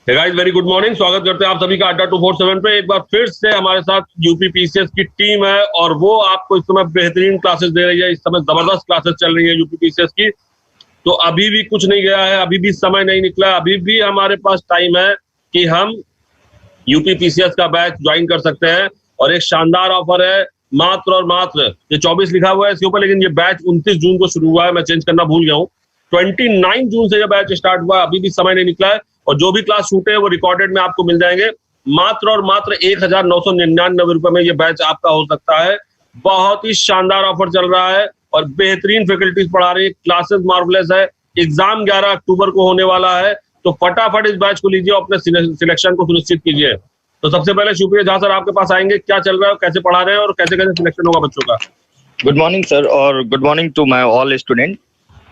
Guys very good morning. स्वागत करते हैं आप सभी का अड्डा 247 पे। एक बार फिर से हमारे साथ यूपी पीसीएस की टीम है और वो आपको इस समय बेहतरीन क्लासेस दे रही है। इस समय जबरदस्त क्लासेस चल रही है यूपी पीसीएस की। तो अभी भी कुछ नहीं गया है, अभी भी समय नहीं निकला, अभी भी हमारे पास टाइम है कि हम यूपी पीसीएस का बैच ज्वाइन कर सकते हैं। और एक शानदार ऑफर है, मात्र और मात्र ये 24 लिखा हुआ है इसके ऊपर, लेकिन ये बैच 29 जून को शुरू हुआ है। मैं चेंज करना भूल गया हूँ। 29 जून से ये बैच स्टार्ट हुआ, अभी भी समय नहीं निकला है। और जो भी क्लास छूटे हैं वो रिकॉर्डेड में आपको मिल जाएंगे। मात्र और मात्र 1999 रुपए में ये बैच आपका हो सकता है। बहुत ही शानदार ऑफर चल रहा है और बेहतरीन फैकल्टीज पढ़ा रही है, क्लासेस मार्वलेस है। एग्जाम 11 अक्टूबर को होने वाला है, तो फटाफट इस बैच को लीजिए, अपने सिलेक्शन को सुनिश्चित कीजिए। तो सबसे पहले शुक्रिया जहां सर आपके पास आएंगे, क्या चल रहा है, कैसे पढ़ा रहे हैं और कैसे कैसे सिलेक्शन होगा बच्चों का। गुड मॉर्निंग सर और good morning to my all student.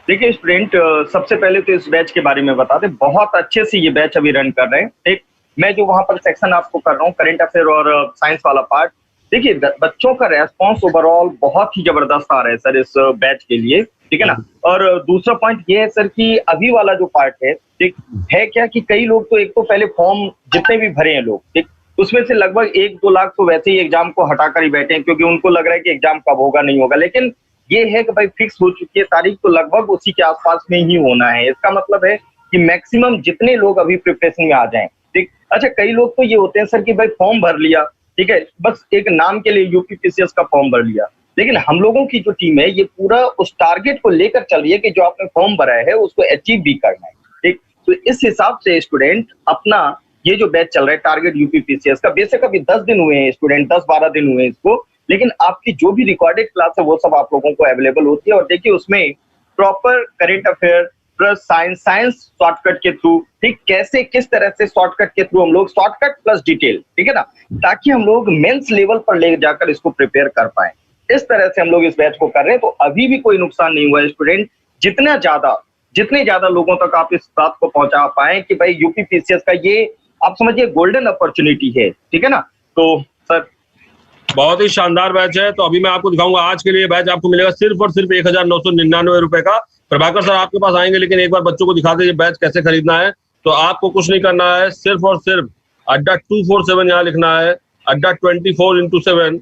देखिए स्टूडेंट, सबसे पहले तो इस बैच के बारे में बता दें, बहुत अच्छे से ये बैच अभी रन कर रहे हैं। ठीक, मैं जो वहां पर सेक्शन आपको कर रहा हूँ करंट अफेयर और साइंस वाला पार्ट, देखिए बच्चों का रेस्पॉन्स ओवरऑल बहुत ही जबरदस्त आ रहा है सर इस बैच के लिए। ठीक है ना। और दूसरा पॉइंट ये है सर कि अभी वाला जो पार्ट है, ठीक है क्या कि कई लोग तो एक तो पहले फॉर्म जितने भी भरे हैं लोग, ठीक, उसमें से लगभग 1-2 लाख तो वैसे ही एग्जाम को हटाकर ही बैठे हैं, क्योंकि उनको लग रहा है कि एग्जाम कब होगा नहीं होगा। लेकिन ये है कि भाई फिक्स हो चुकी है तारीख, तो लगभग उसी के आसपास में ही होना है। इसका मतलब है कि मैक्सिमम जितने लोग अभी प्रिपरेशन में आ जाएं। ठीक, अच्छा कई लोग तो ये होते हैं सर कि भाई फॉर्म भर लिया, ठीक है, बस एक नाम के लिए यूपी पीसीएस का फॉर्म भर लिया। लेकिन हम लोगों की जो टीम है ये पूरा उस टारगेट को लेकर चल रही है कि जो आपने फॉर्म भरा है उसको अचीव भी करना है। ठीक, तो इस हिसाब से स्टूडेंट अपना ये जो बैच चल रहा है टारगेट यूपी पीसीएस का, बेशक अभी 10 दिन हुए हैं स्टूडेंट, 10-12 दिन हुए हैं इसको, लेकिन आपकी जो भी रिकॉर्डेड क्लास है वो सब आप लोगों को अवेलेबल होती है। और देखिए उसमें proper current affair plus science shortcut के थ्रू, ठीक, कैसे किस तरह से शॉर्टकट के थ्रू हम लोग शॉर्टकट प्लस डिटेल, ठीक है ना, ताकि हम लोग मेंस लेवल पर ले जाकर इसको प्रिपेयर कर पाए। इस तरह से हम लोग इस बैच को कर रहे हैं। तो अभी भी कोई नुकसान नहीं हुआ है स्टूडेंट। जितने ज्यादा लोगों तक आप इस बात को पहुंचा पाए कि भाई यूपी पीसीएस का ये आप समझिए गोल्डन अपॉर्चुनिटी है। ठीक है ना। तो सर बहुत ही शानदार बैच है। तो अभी मैं आपको दिखाऊंगा, आज के लिए बैच आपको मिलेगा सिर्फ और सिर्फ 1999 रुपए का। प्रभाकर सर आपके पास आएंगे, लेकिन एक बार बच्चों को दिखा दीजिए बैच कैसे खरीदना है। तो आपको कुछ नहीं करना है, सिर्फ और सिर्फ अड्डा 247 यहाँ लिखना है, अड्डा 24x7,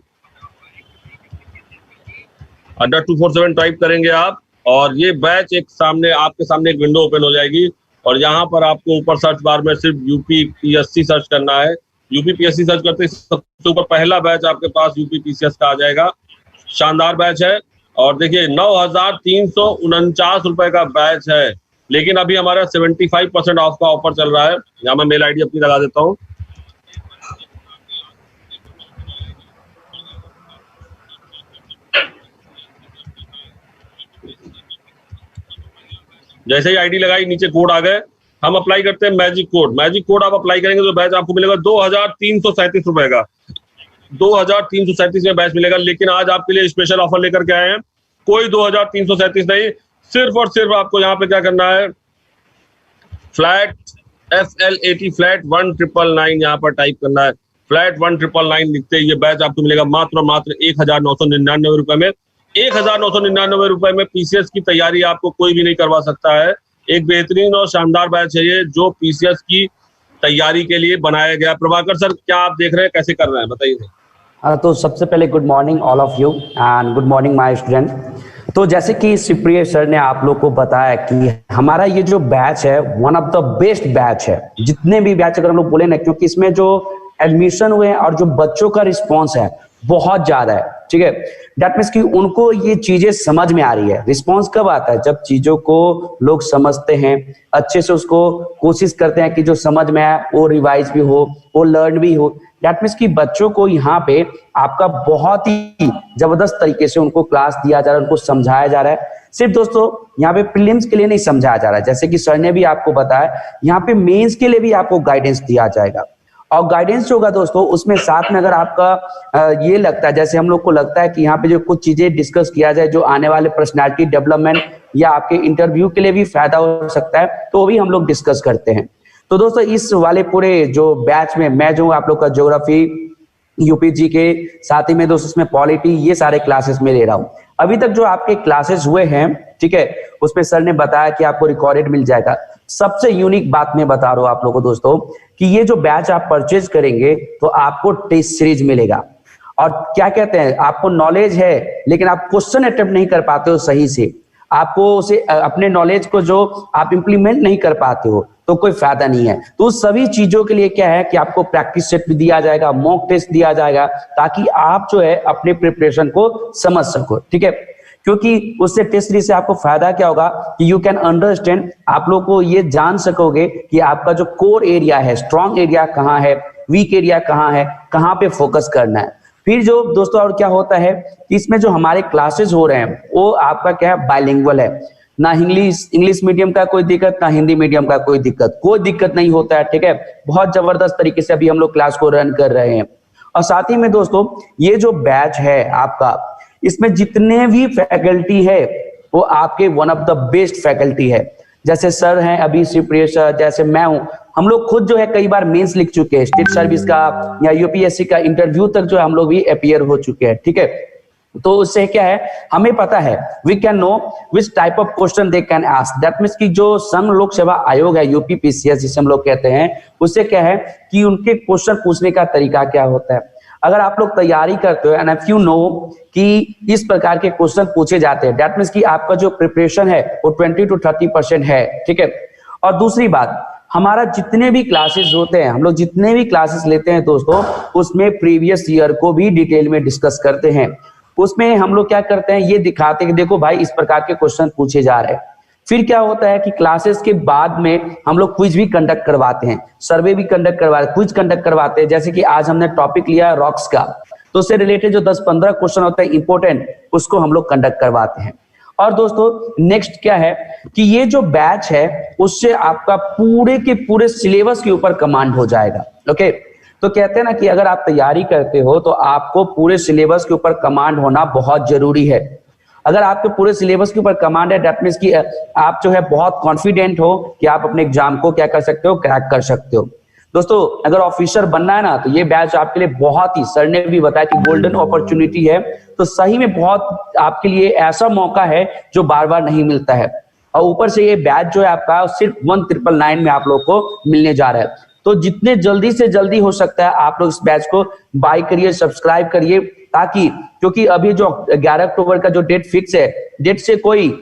अड्डा 247 टाइप करेंगे आप, और ये बैच एक सामने आपके सामने एक विंडो ओपन हो जाएगी। और यहाँ पर आपको ऊपर सर्च बार में सिर्फ यूपी पीएससी सर्च करना है। यूपी पीएससी सर्च करते ही सबसे ऊपर पहला बैच आपके पास यूपी पीसीएस का आ जाएगा। शानदार बैच है। और देखिए 9,349 रुपए का बैच है, लेकिन अभी हमारा 75% ऑफ का ऑफर चल रहा है। यहाँ मैं मेल आईडी अपनी लगा देता हूँ। जैसे ही आईडी लगाई नीचे कोड आ गए, हम अप्लाई करते हैं मैजिक कोड आप अप्लाई करेंगे तो बैच आपको मिलेगा 2,337 रुपए का। 2,337 में बैच मिलेगा। लेकिन आज आपके लिए स्पेशल ऑफर लेकर के आए हैं, कोई 2,337 नहीं, सिर्फ और सिर्फ आपको यहाँ पे क्या करना है, फ्लैट FL80 फ्लैट 1999 यहाँ पर टाइप करना है। फ्लैट 1999 लिखते ही ये बैच आपको मिलेगा मात्र और मात्र 1999 रुपए में। 1999 रुपए में पीसीएस की तैयारी आपको कोई भी नहीं करवा सकता है। एक बेहतरीन और शानदार बैच है ये, जो पीसीएस की तैयारी के लिए बनाया गया। प्रभाकर सर क्या आप देख रहे हैं, कैसे कर रहे हैं, बताइए। तो सबसे पहले good morning all of you and good morning my student. तो जैसे कि सुप्रिय सर ने आप लोग को बताया कि हमारा ये जो बैच है one of the best batch है, जितने भी बैच अगर हम लोग बोले ना, क्योंकि इसमें जो एडमिशन हुए हैं और जो बच्चों का रिस्पॉन्स है बहुत ज्यादा है। ठीक है, दैट मीन्स कि उनको ये चीजें समझ में आ रही है। रिस्पॉन्स कब आता है, जब चीजों को लोग समझते हैं, अच्छे से उसको कोशिश करते हैं कि जो समझ में आए वो रिवाइज भी हो, वो लर्न भी हो। दैट मीन्स कि बच्चों को यहाँ पे आपका बहुत ही जबरदस्त तरीके से उनको क्लास दिया जा रहा है, उनको समझाया जा रहा है। सिर्फ दोस्तों यहाँ पे प्रीलिम्स के लिए नहीं समझाया जा रहा है, जैसे कि सर ने भी आपको बताया, यहाँ पे मेंस के लिए भी आपको गाइडेंस दिया जाएगा। और गाइडेंस जो होगा दोस्तों, उसमें साथ में अगर आपका ये लगता है, जैसे हम लोग को लगता है कि यहाँ पे जो कुछ चीजें डिस्कस किया जाए जो आने वाले पर्सनालिटी डेवलपमेंट या आपके इंटरव्यू के लिए भी फायदा हो सकता है, तो भी हम लोग डिस्कस करते हैं। तो दोस्तों इस वाले पूरे जो बैच में मैं जो आप लोग का ज्योग्राफी, यूपीजी के साथ ही में दोस्तों इसमें पॉलिटी, ये सारे क्लासेस में ले रहा हूँ। अभी तक जो आपके क्लासेस हुए हैं, ठीक है, उसमें सर ने बताया कि आपको रिकॉर्डेड मिल जाएगा। सबसे यूनिक बात मैं बता रहा हूं आप लोगों को दोस्तों कि ये जो बैच आप परचेज करेंगे तो आपको टेस्ट सीरीज मिलेगा। और क्या कहते हैं, आपको नॉलेज है लेकिन आप क्वेश्चन अटेम्प्ट नहीं कर पाते हो सही से, आपको उसे अपने नॉलेज को जो आप इंप्लीमेंट नहीं कर पाते हो तो कोई फायदा नहीं है। तो उस सभी चीजों के लिए क्या है कि आपको प्रैक्टिस सेट भी दिया जाएगा, मॉक टेस्ट दिया जाएगा, ताकि आप जो है अपने प्रिपरेशन को समझ सको, ठीक है। क्योंकि उससे टेस्ट सीरीज से आपको फायदा क्या होगा कि यू कैन अंडरस्टैंड, आप लोग को ये जान सकोगे कि आपका जो कोर एरिया है, स्ट्रॉन्ग एरिया कहाँ है, वीक एरिया कहाँ है, कहाँ पे फोकस करना है। फिर जो दोस्तों और क्या होता है, इसमें जो हमारे क्लासेस हो रहे हैं वो आपका क्या है, बाइलिंगुअल है, ना इंग्लिश मीडियम का कोई दिक्कत, ना हिंदी मीडियम का कोई दिक्कत नहीं होता है, ठीक है। बहुत जबरदस्त तरीके से अभी हम लोग क्लास को रन कर रहे हैं। और साथ ही में दोस्तों ये जो बैच है आपका, इसमें जितने भी फैकल्टी है वो आपके one of the best faculty है। जैसे सर हैं अभी शिवप्रिय सर, जैसे मैं हूं, हम लोग खुद जो है कई बार मेंस लिख चुके हैं, स्टेट सर्विस का या यूपीएससी का इंटरव्यू तक जो है हम लोग भी अपीयर हो चुके हैं, ठीक है। तो उससे क्या है, हमें पता है, we can know which type of question they can ask. That means कि जो संघ लोक सेवा आयोग है, यूपीपीसीएस जिसे हम लोग कहते हैं, उससे क्या है कि उनके क्वेश्चन पूछने का तरीका क्या होता है। अगर आप लोग तैयारी करते हो एंड इफ यू नो कि इस प्रकार के क्वेश्चन पूछे जाते हैं, दैट मीन्स कि आपका जो प्रिपरेशन है वो 20 to 30% है, ठीक है। और दूसरी बात, हमारा जितने भी क्लासेस होते हैं, हम लोग जितने भी क्लासेस लेते हैं दोस्तों, उसमें प्रीवियस ईयर को भी डिटेल में डिस्कस करते हैं। उसमें हम लोग क्या करते हैं, ये दिखाते हैं कि देखो भाई इस प्रकार के क्वेश्चन पूछे जा रहे हैं। फिर क्या होता है कि क्लासेस के बाद में हम लोग क्विज भी कंडक्ट करवाते हैं, सर्वे भी कंडक्ट करवाते हैं, क्विज कंडक्ट करवाते हैं। जैसे कि आज हमने टॉपिक लिया है रॉक्स का, तो उससे रिलेटेड जो 10-15 क्वेश्चन होता है इंपॉर्टेंट, उसको हम लोग कंडक्ट करवाते हैं। और दोस्तों नेक्स्ट क्या है कि ये जो बैच है उससे आपका पूरे के पूरे सिलेबस के ऊपर कमांड हो जाएगा, ओके। तो कहते हैं ना कि अगर आप तैयारी करते हो तो आपको पूरे सिलेबस के ऊपर कमांड होना बहुत जरूरी है। अगर आपके पूरे सिलेबस के ऊपर कमांड है, दैट मींस कि आप जो है बहुत कॉन्फिडेंट हो कि आप अपने एग्जाम को क्या कर सकते हो, क्रैक कर सकते हो। दोस्तों अगर ऑफिसर बनना है ना, तो ये बैच आपके लिए बहुत ही, सर ने भी बताया कि गोल्डन अपॉर्चुनिटी है। तो सही में बहुत आपके लिए ऐसा मौका है जो बार बार नहीं मिलता है। और ऊपर से ये बैच जो है आपका सिर्फ 1999 में आप लोग को मिलने जा रहा है। तो जितने जल्दी से जल्दी हो सकता है आप लोग इस बैच को बाय करिए, सब्सक्राइब करिए, ताकि क्योंकि अभी जो 11 अक्टूबर का जो डेट फिक्स है, डेट से कोई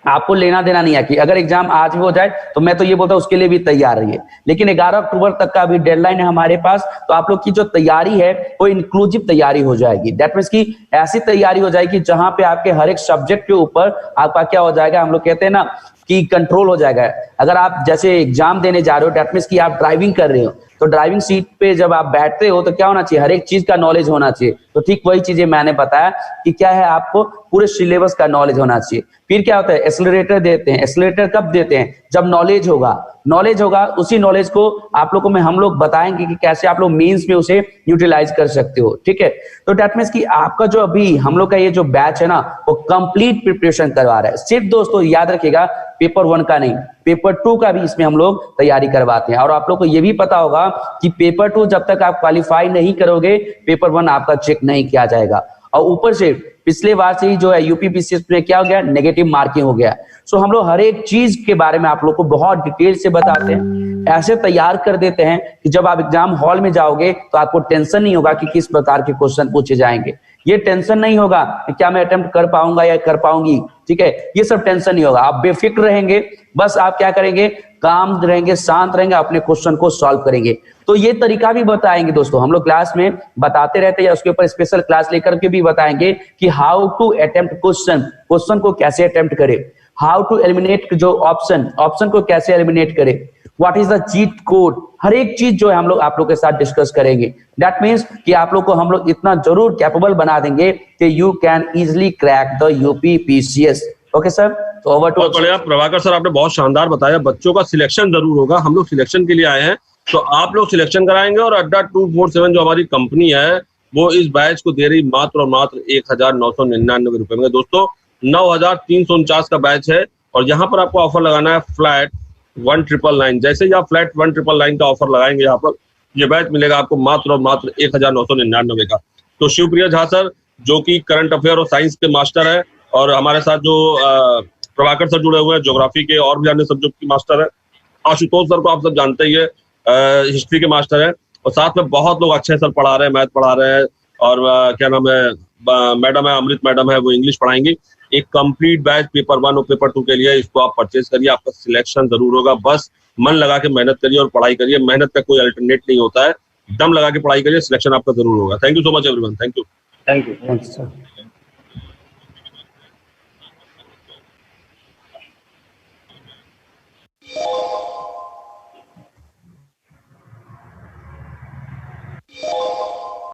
आपको लेना देना नहीं है कि अगर एग्जाम आज हो जाए तो मैं तो ये बोलता हूं उसके लिए भी तैयार रहिए। लेकिन 11 अक्टूबर तक का अभी डेडलाइन है हमारे पास, तो आप लोग की जो तैयारी है वो इंक्लूसिव तैयारी हो जाएगी। दैट मींस कि ऐसी तैयारी हो जाएगी जहां पे आपके हर एक सब्जेक्ट के ऊपर आपका क्या हो जाएगा, हम लोग कहते हैं ना कि कंट्रोल हो जाएगा। अगर आप जैसे एग्जाम देने जा रहे हो, दैट मींस कि आप ड्राइविंग कर रहे हो, तो ड्राइविंग सीट पे जब आप बैठते हो तो क्या होना चाहिए, हर एक चीज का नॉलेज होना चाहिए। तो ठीक वही चीजें मैंने बताया कि क्या है, आपको पूरे सिलेबस का नॉलेज होना चाहिए। फिर क्या होता है, एक्सेलरेटर देते हैं। एक्सेलरेटर कब देते हैं, जब नॉलेज होगा, उसी नॉलेज को आप लोगों में हम लोग बताएंगे कि कैसे आप लोग मेंस में उसे यूटिलाइज कर सकते हो, ठीक है। तो दैट मींस कि आपका जो अभी हम लोग का ये जो बैच है ना, वो कंप्लीट प्रिपरेशन करवा रहा है। सिर्फ दोस्तों याद रखिएगा, पेपर 1 का नहीं, पेपर 2 का भी इसमें हम लोग तैयारी करवाते हैं। और आप लोग को ये भी पता होगा कि पेपर 2 जब तक आप क्वालिफाई नहीं करोगे, पेपर 1 आपका चेक नहीं किया जाएगा। और ऊपर से पिछले बार से ही जो है यूपीपीसीएस में क्या हो गया, नेगेटिव मार्किंग हो गया। सो हम लोग हर एक चीज के बारे में आप लोग को बहुत डिटेल से बताते हैं, ऐसे तैयार कर देते हैं कि जब आप एग्जाम हॉल में जाओगे तो आपको टेंशन नहीं होगा कि किस प्रकार के क्वेश्चन पूछे जाएंगे। ये टेंशन नहीं होगा कि क्या मैं अटेम्प्ट कर पाऊंगा या कर पाऊंगी, ठीक है। ये सब टेंशन नहीं होगा, आप बेफिक्र रहेंगे। बस आप क्या करेंगे, काम रहेंगे, शांत रहेंगे, अपने क्वेश्चन को सॉल्व करेंगे। तो ये तरीका भी बताएंगे दोस्तों, हम लोग क्लास में बताते रहते हैं, या उसके ऊपर स्पेशल क्लास लेकर के भी बताएंगे कि हाउ टू अटेम्प्ट क्वेश्चन को कैसे अटेम्प्ट करे, हाउ टू एलिमिनेट जो ऑप्शन को कैसे एलिमिनेट करे, what is the cheat code. हर एक चीज जो है हम लोग आप लोग के साथ डिस्कस करेंगे। दैट मीन्स कि आप लोग को हम लोग इतना जरूर कैपेबल बना देंगे कि you can easily crack the UPPCS. Okay sir, तो ओवर टू। बहुत बढ़िया प्रभाकर सर, आपने बहुत शानदार बताया। बच्चों का सिलेक्शन जरूर होगा, हम लोग सिलेक्शन के लिए आए हैं, तो आप लोग सिलेक्शन कराएंगे। और अड्डा 247 जो हमारी कंपनी है वो इस बैच को दे रही मात्र और मात्र 1999 रुपए में। दोस्तों 9349 का बैच है, और यहाँ पर आपको ऑफर लगाना है फ्लैट 1999। जैसे ही आप फ्लैट 1999 का ऑफर लगाएंगे, यहाँ पर ये बैच मिलेगा आपको मात्र और मात्र 1999 का। तो शिवप्रिय झा सर जो कि करंट अफेयर और साइंस के मास्टर है, और हमारे साथ जो प्रभाकर सर जुड़े हुए हैं, ज्योग्राफी के और भी अन्य सब्जेक्ट की मास्टर है। आशुतोष सर को आप सब जानते ही है, हिस्ट्री के मास्टर है। और साथ में बहुत लोग अच्छे सर पढ़ा रहे हैं, मैथ पढ़ा रहे हैं, और क्या नाम है, मैडम है अमृत मैडम है, वो इंग्लिश पढ़ाएंगी। एक कंप्लीट बैच पेपर 1 और पेपर 2 के लिए, इसको आप परचेज करिए, आपका सिलेक्शन जरूर होगा। बस मन लगा के मेहनत करिए और पढ़ाई करिए, मेहनत का कोई अल्टरनेट नहीं होता है, दम लगा के पढ़ाई करिए, सिलेक्शन आपका जरूर होगा। Thank you so much everyone, thank you. Thank you thank you sir.